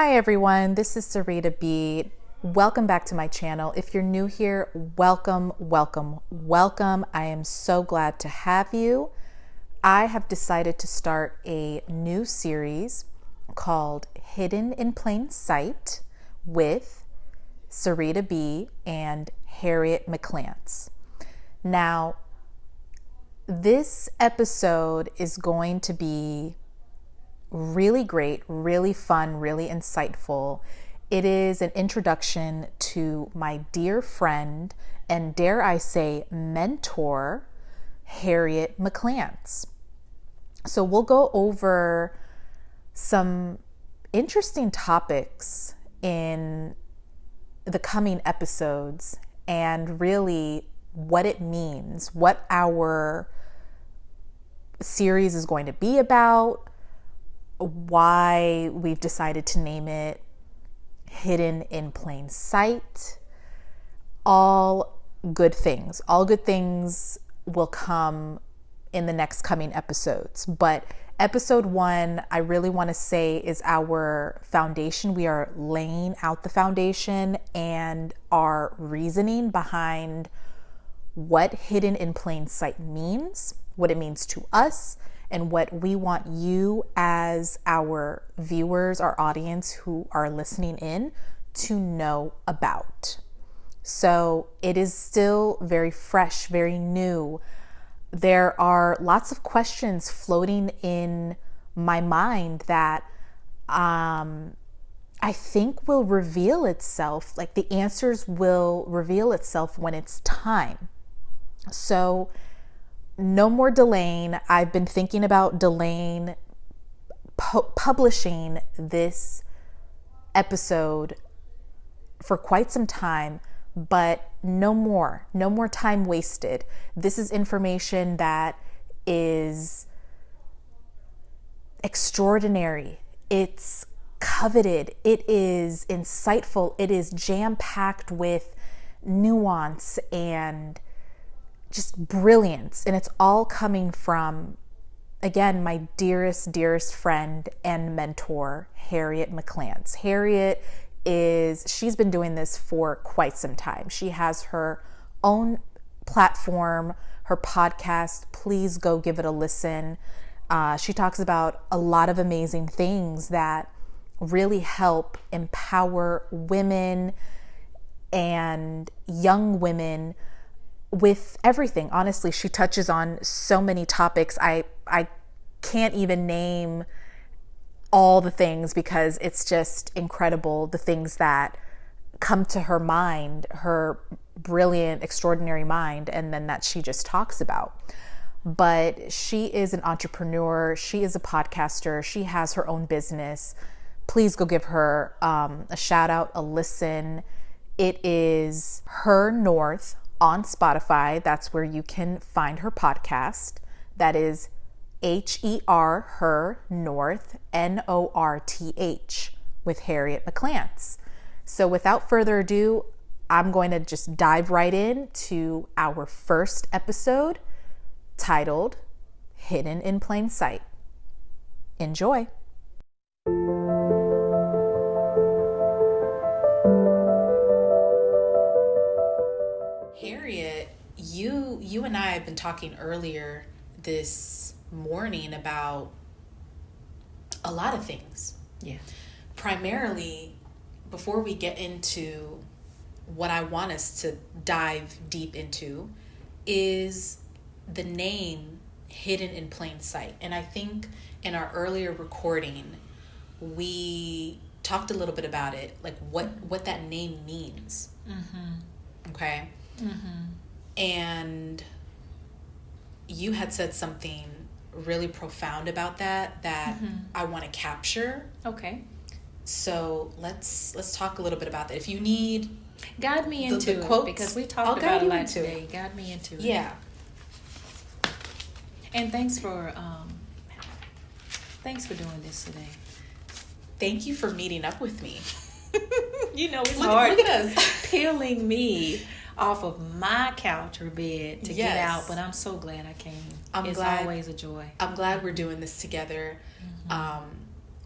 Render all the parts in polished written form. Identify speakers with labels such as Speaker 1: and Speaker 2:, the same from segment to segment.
Speaker 1: Hi everyone, this is Sarita B. Welcome back to my channel. If you're new here, welcome. I am so glad to have you. I have decided to start a new series called Hidden in Plain Sight with Sarita B and Harriet McKlantz. Now, this episode is going to be really great, really fun, really insightful. It is an introduction to my dear friend and, dare I say, mentor, Harriet McKlantz. So we'll go over some interesting topics in the coming episodes and really what it means, what our series is going to be about, why we've decided to name it Hidden in Plain Sight. All good things will come in the next coming episodes. But episode 1, I really want to say, is our foundation. We are laying out the foundation and our reasoning behind what hidden in plain sight means, what it means to us, and what we want you as our viewers, our audience who are listening in, to know about. So it is still very fresh, very new. There are lots of questions floating in my mind that I think will reveal itself, like the answers will reveal itself when it's time. So no more delaying. I've been thinking about delaying publishing this episode for quite some time, but no more time wasted. This is information that is extraordinary. It's coveted. It is insightful. It is jam-packed with nuance and just brilliance. And it's all coming from, again, my dearest friend and mentor, Harriet McKlantz. Harriet she's been doing this for quite some time. She has her own platform, her podcast. Please go give it a listen. She talks about a lot of amazing things that really help empower women and young women with everything. Honestly, she touches on so many topics. I can't even name all the things because it's just incredible, the things that come to her mind, her brilliant, extraordinary mind, and then that she just talks about. But she is an entrepreneur. She is a podcaster. She has her own business. Please go give her a shout out, a listen. It is Her North on Spotify. That's where you can find her podcast. That is HER, Her North, NORTH, with Harriet McKlantz. So without further ado, I'm going to just dive right into our first episode titled Hidden in Plain Sight. Enjoy. Harriet, you and I have been talking earlier this morning about a lot of things.
Speaker 2: Yeah.
Speaker 1: Primarily, before we get into what I want us to dive deep into, is the name Hidden in Plain Sight. And I think in our earlier recording, we talked a little bit about it, like what that name means.
Speaker 2: Mm-hmm.
Speaker 1: Okay?
Speaker 2: Mm-hmm.
Speaker 1: And you had said something really profound about that
Speaker 2: mm-hmm.
Speaker 1: I want to capture.
Speaker 2: Okay.
Speaker 1: So let's talk a little bit about that. If you need,
Speaker 2: guide me into
Speaker 1: the quotes,
Speaker 2: it, because we talked about it last day.
Speaker 1: It.
Speaker 2: Guide me into it.
Speaker 1: Yeah.
Speaker 2: And thanks for doing this today.
Speaker 1: Thank you for meeting up with me.
Speaker 2: You know, it's
Speaker 1: look
Speaker 2: hard.
Speaker 1: Look at us.
Speaker 2: Peeling me off of my couch or bed to get out, but I'm so glad I came. It's always a joy.
Speaker 1: I'm glad we're doing this together.
Speaker 2: Mm-hmm.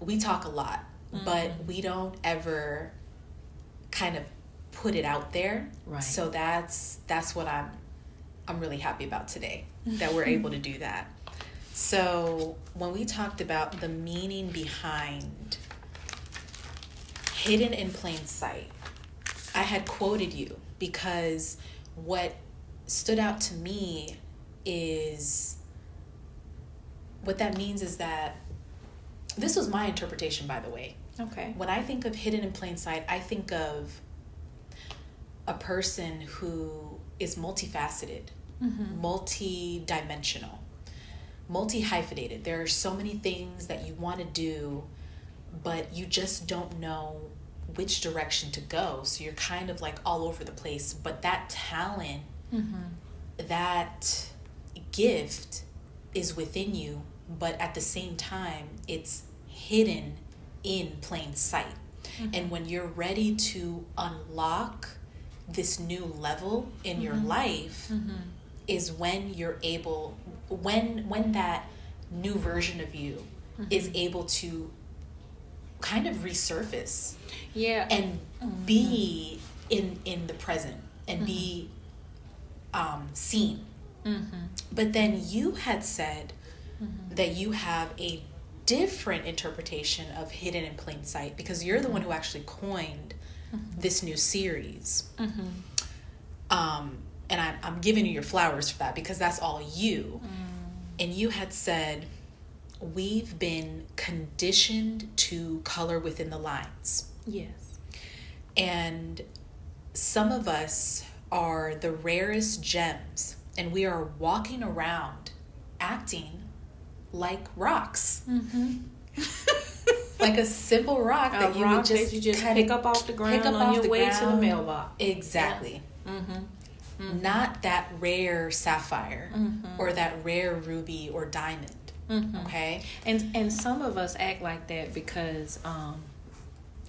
Speaker 1: We talk a lot.
Speaker 3: but we don't ever kind of put it out there.
Speaker 2: Right.
Speaker 3: So that's what I'm really happy about today, that we're able to do that. So when we talked about the meaning behind hidden in plain sight, I had quoted you because what stood out to me is, what that means is that, this was my interpretation, by the way.
Speaker 2: Okay.
Speaker 3: When I think of hidden in plain sight, I think of a person who is multifaceted, multi-dimensional, multi-hyphenated. There are so many things that you want to do, but you just don't know which direction to go. So you're kind of like all over the place. But that talent, that gift is within you, but at the same time, it's hidden in plain sight. And when you're ready to unlock this new level in your life, is when you're able, when that new version of you is able to kind of resurface, and be in the present and be seen. But then you had said that you have a different interpretation of hidden in plain sight, because you're the one who actually coined this new series. And I'm giving you your flowers for that, because that's all you. And you had said, we've been conditioned to color within the lines.
Speaker 2: Yes.
Speaker 3: And some of us are the rarest gems, and we are walking around acting like rocks. Like a simple rock that you would just,
Speaker 2: that you just pick up off the ground on your way to the mailbox.
Speaker 3: Exactly. Not that rare sapphire or that rare ruby or diamond. Okay.
Speaker 2: And some of us act like that because,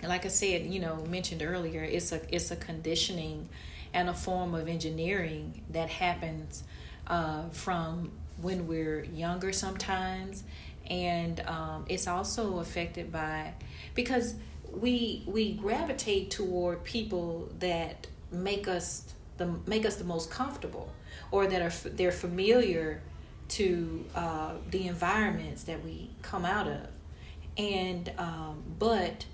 Speaker 2: like I said, mentioned earlier, it's a conditioning and a form of engineering that happens from when we're younger sometimes. And it's also affected by, because we gravitate toward people that make us the most comfortable, or that they're familiar to the environments that we come out of. And but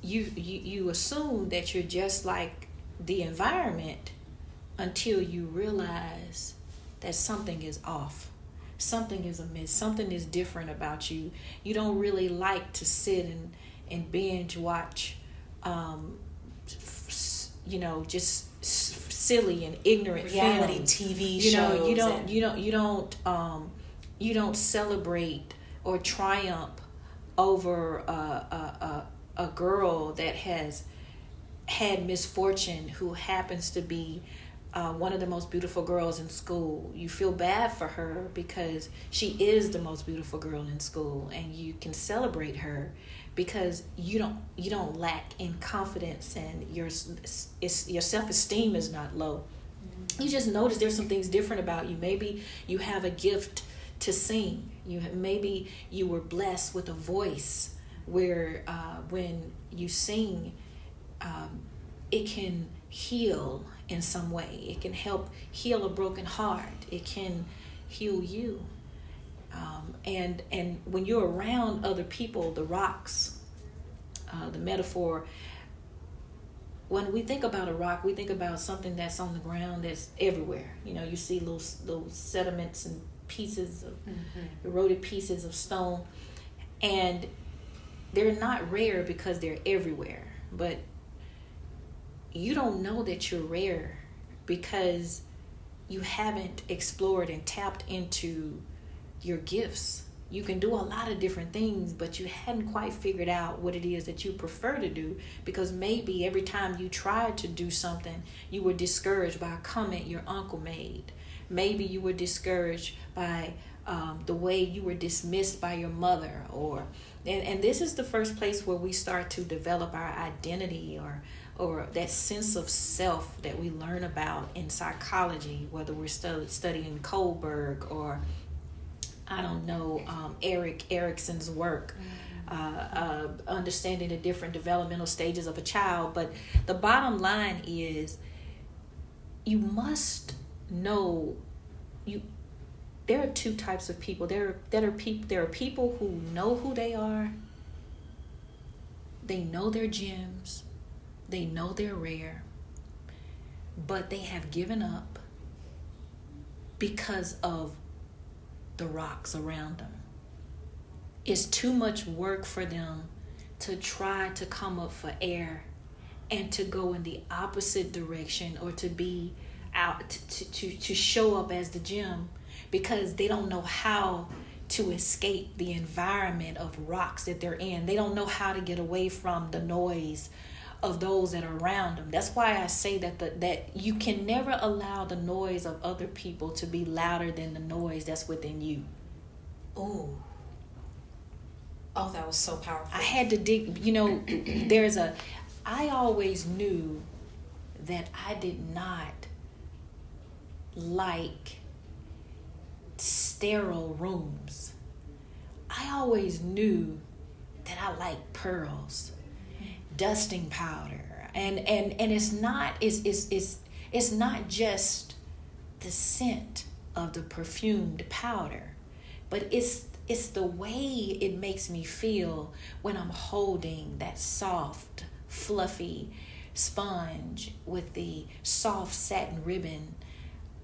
Speaker 2: you assume that you're just like the environment until you realize that something is off. Something is amiss. Something is different about you. You don't really like to sit and binge watch, just silly and ignorant
Speaker 3: reality
Speaker 2: films.
Speaker 3: TV shows.
Speaker 2: You don't celebrate or triumph over a girl that has had misfortune, who happens to be one of the most beautiful girls in school. You feel bad for her because she is the most beautiful girl in school, and you can celebrate her because you don't lack in confidence, and your self-esteem is not low. You just notice there's some things different about you. Maybe you have a gift to sing. Maybe you were blessed with a voice where when you sing, it can heal in some way. It can help heal a broken heart. It can heal you. And when you're around other people, the rocks, the metaphor, when we think about a rock, we think about something that's on the ground, that's everywhere. You see little sediments and pieces of eroded pieces of stone, and they're not rare because they're everywhere. But you don't know that you're rare because you haven't explored and tapped into your gifts. You can do a lot of different things, but you hadn't quite figured out what it is that you prefer to do, because maybe every time you tried to do something, you were discouraged by a comment your uncle made. Maybe you were discouraged by the way you were dismissed by your mother, and this is the first place where we start to develop our identity, or that sense of self that we learn about in psychology, whether we're studying Kohlberg or Erik Erickson's work. understanding the different developmental stages of a child. But the bottom line is, you must know, there are two types of people. There are people who know who they are. They know their gems. They know they're rare. But they have given up because of the rocks around them. It's too much work for them to try to come up for air and to go in the opposite direction, or to be out to show up as the gem, because they don't know how to escape the environment of rocks that they're in. They don't know how to get away from the noise of those that are around them. That's why I say that you can never allow the noise of other people to be louder than the noise that's within you.
Speaker 3: Oh, that was so powerful.
Speaker 2: I had to dig, I always knew that I did not like sterile rooms. I always knew that I liked pearls, dusting powder, and it's not just the scent of the perfumed powder, but it's the way it makes me feel when I'm holding that soft, fluffy sponge with the soft satin ribbon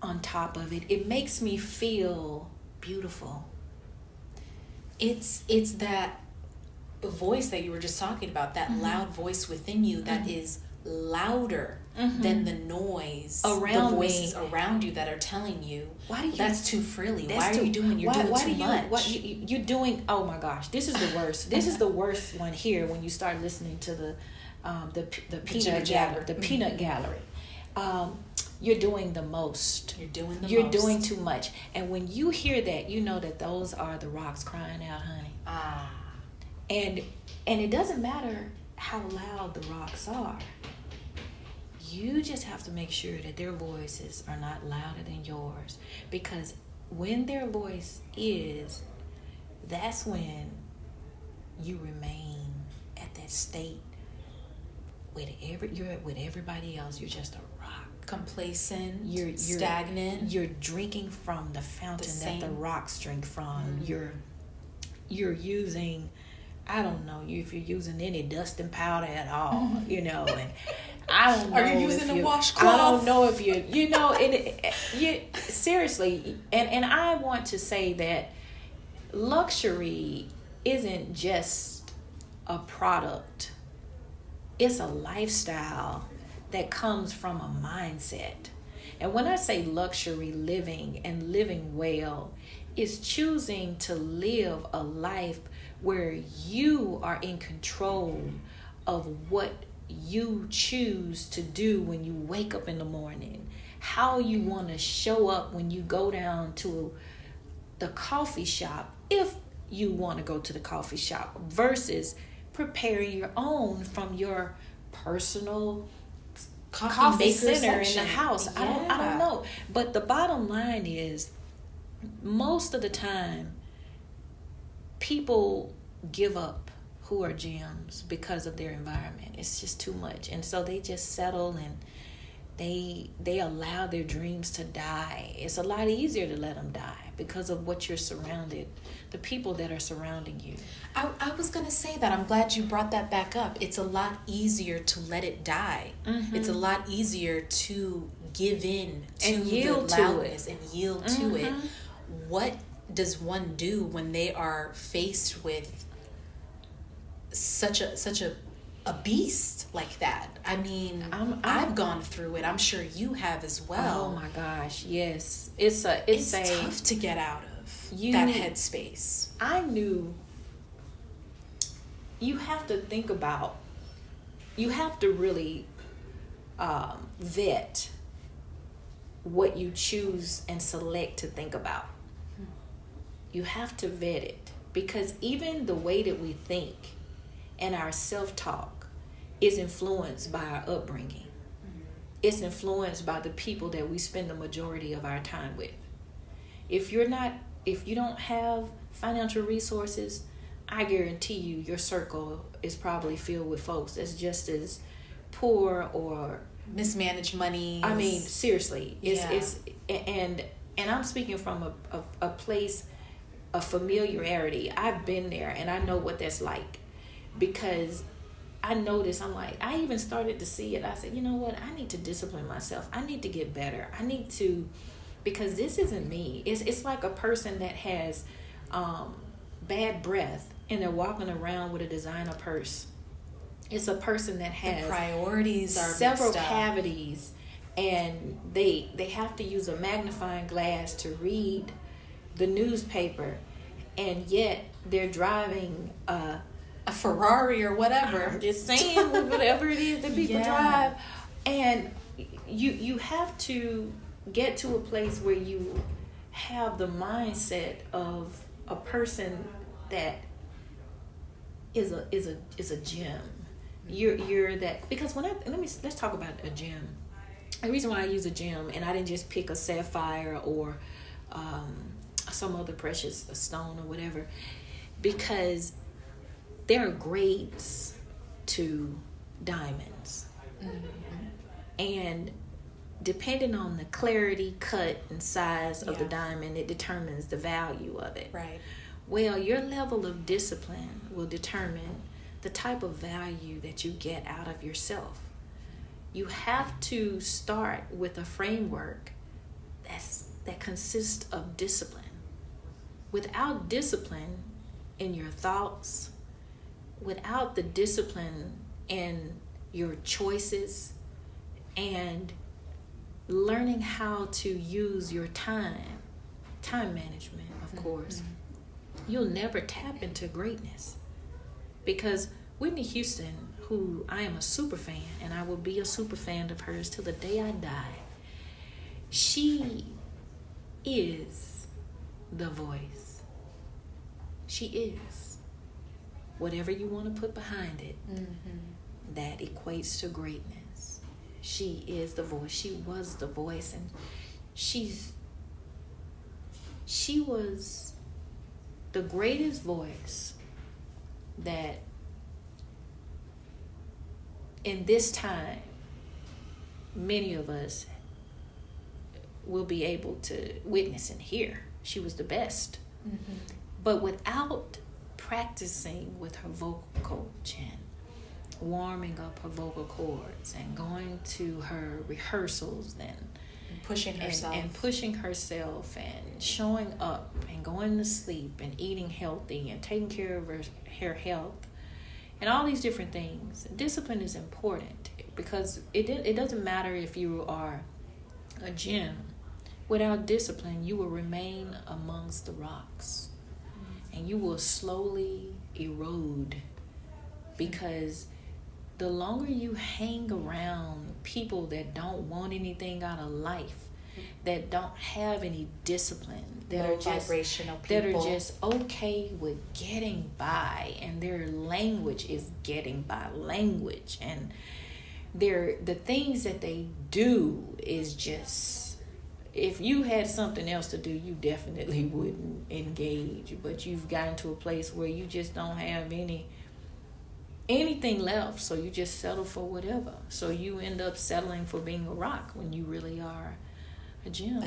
Speaker 2: on top of it. It makes me feel beautiful.
Speaker 3: It's that voice that you were just talking about, that loud voice within you that is louder than the noise
Speaker 2: around
Speaker 3: the voices
Speaker 2: me,
Speaker 3: around you that are telling you,
Speaker 2: why do you,
Speaker 3: that's too frilly,
Speaker 2: that's
Speaker 3: why are
Speaker 2: too,
Speaker 3: you doing you're
Speaker 2: why,
Speaker 3: doing
Speaker 2: why
Speaker 3: too
Speaker 2: do you,
Speaker 3: much.
Speaker 2: what you're doing. Oh my gosh, this is the worst. This is the worst one here when you start listening to the peanut gallery, the peanut gallery. You're doing the most. You're doing too much. And when you hear that, you know that those are the rocks crying out, honey. And it doesn't matter how loud the rocks are. You just have to make sure that their voices are not louder than yours. Because when their voice is, that's when you remain at that state you're with everybody else. You're just a rock.
Speaker 3: Complacent,
Speaker 2: you're
Speaker 3: stagnant.
Speaker 2: You're drinking from the fountain that the rocks drink from. You're using, I don't know if you're using any dusting powder at all, and I don't know.
Speaker 3: Are you using a washcloth?
Speaker 2: I don't know if you seriously, and I want to say that luxury isn't just a product. It's a lifestyle that comes from a mindset. And when I say luxury living and living well, it's choosing to live a life where you are in control of what you choose to do when you wake up in the morning, how you want to show up when you go down to the coffee shop, if you want to go to the coffee shop, versus preparing your own from your personal coffee center in the house.
Speaker 3: Yeah.
Speaker 2: I don't know. But the bottom line is, most of the time, people give up who are gems because of their environment. It's just too much. And so they just settle and they allow their dreams to die. It's a lot easier to let them die because of what you're surrounded, the people that are surrounding you.
Speaker 3: I was going to say that. I'm glad you brought that back up. It's a lot easier to let it die. It's a lot easier to give in to
Speaker 2: yield
Speaker 3: the loudness
Speaker 2: to it.
Speaker 3: And yield to it. What does one do when they are faced with such a beast like that? I mean, I've gone through it. I'm sure you have as well.
Speaker 2: Oh my gosh, yes. It's
Speaker 3: tough to get out of that headspace.
Speaker 2: I knew you have to think about, you have to really vet what you choose and select to think about. You have to vet it, because even the way that we think and our self-talk is influenced by our upbringing. It's influenced by the people that we spend the majority of our time with. If you don't have financial resources, I guarantee you your circle is probably filled with folks that's just as poor or
Speaker 3: mismanaged money.
Speaker 2: I mean, seriously,
Speaker 3: Yeah.
Speaker 2: it's and I'm speaking from a place of familiarity. I've been there and I know what that's like, because I noticed, I'm like, I even started to see it. I said, you know what? I need to discipline myself. I need to get better. I need to, because this isn't me. It's like a person that has bad breath and they're walking around with a designer purse. It's a person that has
Speaker 3: the priorities are
Speaker 2: several
Speaker 3: mixed up.
Speaker 2: cavities, and they have to use a magnifying glass to read the newspaper, and yet they're driving a
Speaker 3: Ferrari or whatever.
Speaker 2: I'm just saying, whatever it is that people drive. And you have to get to a place where you have the mindset of a person that is a gem. You're that, because let's talk about a gem. The reason why I use a gem, and I didn't just pick a sapphire or some other precious stone or whatever, because there are grades to diamonds. And depending on the clarity, cut, and size of the diamond, it determines the value of it.
Speaker 3: Right.
Speaker 2: Well, your level of discipline will determine the type of value that you get out of yourself. You have to start with a framework that consists of discipline. Without discipline in your thoughts, without the discipline in your choices, and learning how to use your time management, of course, you'll never tap into greatness. Because Whitney Houston, who I am a super fan, and I will be a super fan of hers till the day I die, she is the voice. She is. Whatever you want to put behind it, that equates to greatness. She is the voice. She was the voice, and she was the greatest voice that in this time many of us will be able to witness and hear. She was the best. But without practicing with her vocal coach and warming up her vocal cords and going to her rehearsals and
Speaker 3: pushing herself
Speaker 2: and showing up and going to sleep and eating healthy and taking care of her health and all these different things, discipline is important, because it doesn't matter if you are a gem. Without discipline, you will remain amongst the rocks, and you will slowly erode, because the longer you hang around people that don't want anything out of life, that don't have any discipline, that are just
Speaker 3: vibrational people,
Speaker 2: that are just okay with getting by, and their language is getting by language, and the things that they do is just, if you had something else to do, you definitely wouldn't engage. But you've gotten to a place where you just don't have anything left, so you just settle for whatever. So you end up settling for being a rock when you really are a gem.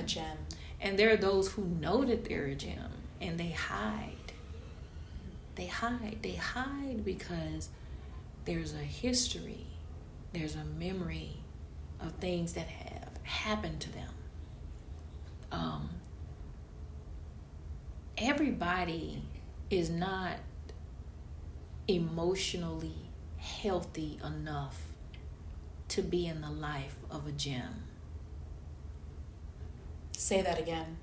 Speaker 2: And there are those who know that they're a gem, and they hide. They hide because there's a history, there's a memory of things that have happened to them. Everybody is not emotionally healthy enough to be in the life of a gem.
Speaker 3: Say that again.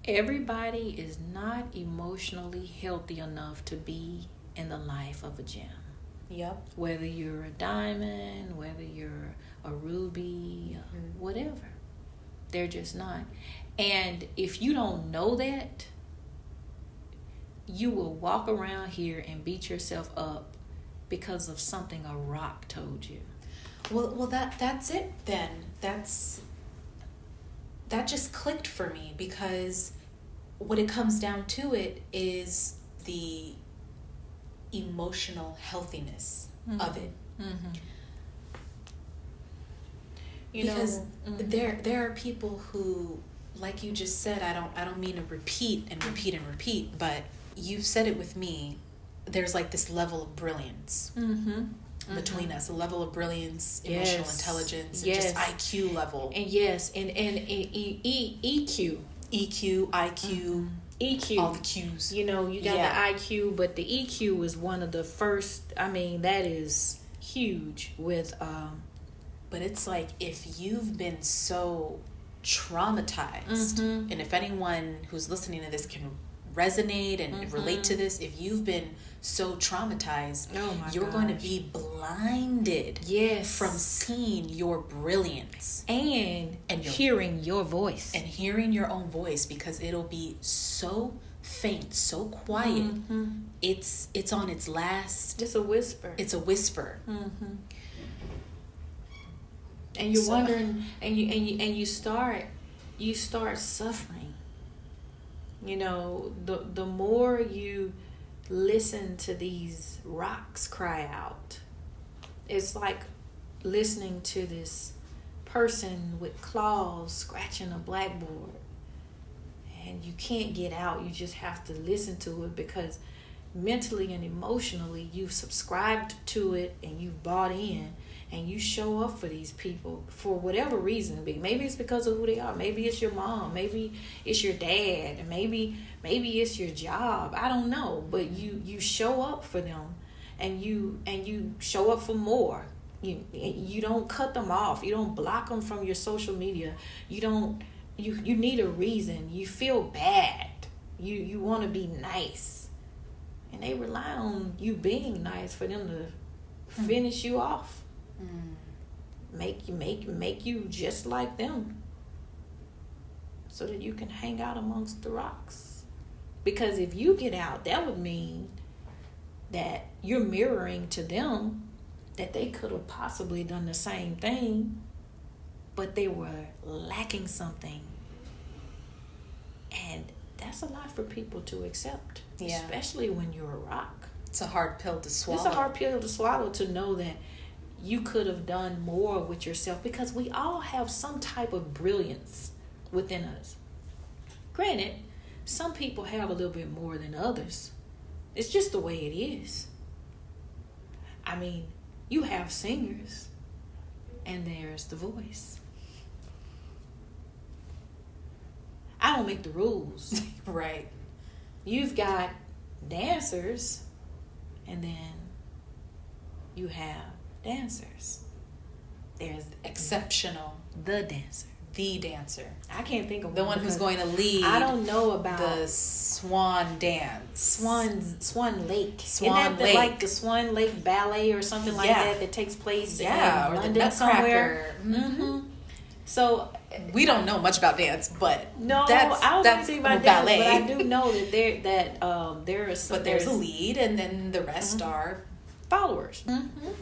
Speaker 2: Everybody is not emotionally healthy enough to be in the life of a gem.
Speaker 3: Yep.
Speaker 2: Whether you're a diamond, whether you're a ruby, whatever. They're just not. And if you don't know that, you will walk around here and beat yourself up because of something a rock told you.
Speaker 3: Well, that's it then. That just clicked for me, because what it comes down to it is the emotional healthiness of it. Because there are people who, like you just said, I don't mean to repeat and repeat and repeat, but you've said it with me. There's like this level of brilliance between us, a level of brilliance, emotional intelligence, and just IQ level.
Speaker 2: And EQ,
Speaker 3: IQ,
Speaker 2: EQ,
Speaker 3: all the Qs.
Speaker 2: You got the IQ, but the EQ is one of the first. I mean, that is huge with.
Speaker 3: But it's like, if you've been so traumatized, and if anyone who's listening to this can resonate and relate to this, if you've been so traumatized, you're going to be blinded from seeing your brilliance
Speaker 2: and hearing your voice
Speaker 3: and hearing your own voice, because it'll be so faint, so quiet. It's on its last.
Speaker 2: It's a whisper.
Speaker 3: It's a whisper.
Speaker 2: And you're wondering, and you start suffering. The more you listen to these rocks cry out, it's like listening to this person with claws scratching a blackboard, and you can't get out. You just have to listen to it, because mentally and emotionally you've subscribed to it and you've bought in. And you show up for these people for whatever reason. Maybe it's because of who they are. Maybe it's your mom. Maybe it's your dad. Maybe it's your job. I don't know. But you show up for them, and you show up for more. You don't cut them off. You don't block them from your social media. You need a reason. You feel bad. You want to be nice, and they rely on you being nice for them to finish you off. Make you just like them, so that you can hang out amongst the rocks. Because if you get out, that would mean that you're mirroring to them that they could have possibly done the same thing, but they were lacking something. And that's a lot for people to accept, especially when you're a rock.
Speaker 3: It's a hard pill to swallow.
Speaker 2: It's a hard pill to swallow, to know that you could have done more with yourself, because we all have some type of brilliance within us. Granted, some people have a little bit more than others. It's just the way it is. I mean, you have singers, and there's the voice. I don't make the rules.
Speaker 3: Right.
Speaker 2: You've got dancers, and then you have dancers. There's
Speaker 3: exceptional,
Speaker 2: the dancer.
Speaker 3: I
Speaker 2: can't think of
Speaker 3: the one who's going to lead.
Speaker 2: I don't know about
Speaker 3: the swan dance.
Speaker 2: Swan Lake.
Speaker 3: Swan
Speaker 2: Isn't that
Speaker 3: Lake.
Speaker 2: like the Swan Lake Ballet or something like that takes place in
Speaker 3: or
Speaker 2: London
Speaker 3: the
Speaker 2: somewhere? So
Speaker 3: we don't know much about dance, but
Speaker 2: I don't see about
Speaker 3: ballet.
Speaker 2: Dance, but I do know that there is some.
Speaker 3: But there's a lead, and then the rest are
Speaker 2: followers.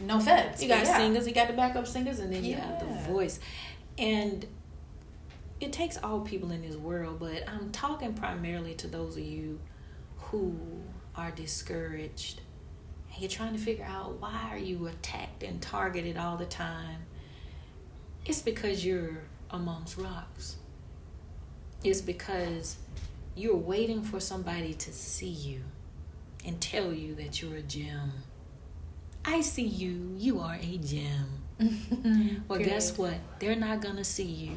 Speaker 3: No feds.
Speaker 2: You got singers, you got the backup singers, and then you have the voice. And it takes all people in this world, but I'm talking primarily to those of you who are discouraged, and you're trying to figure out, why are you attacked and targeted all the time? It's because you're amongst rocks. It's because you're waiting for somebody to see you and tell you that you're a gem. I see you. You are a gem. Well, guess what? They're not going to see you.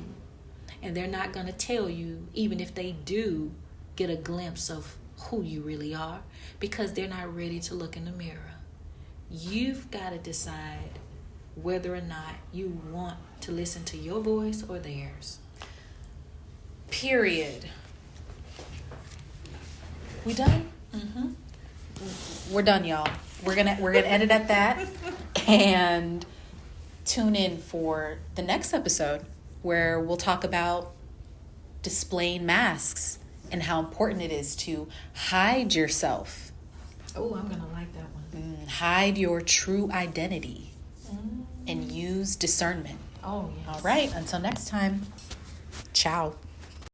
Speaker 2: And they're not going to tell you, even if they do get a glimpse of who you really are, because they're not ready to look in the mirror. You've got to decide whether or not you want to listen to your voice or theirs.
Speaker 3: Period. We done? We're done, y'all. We're gonna end it at that, and tune in for the next episode, where we'll talk about displaying masks and how important it is to hide yourself.
Speaker 2: Oh, I'm gonna like that one.
Speaker 3: Hide your true identity and use discernment.
Speaker 2: Oh, yes.
Speaker 3: All right. Until next time. Ciao.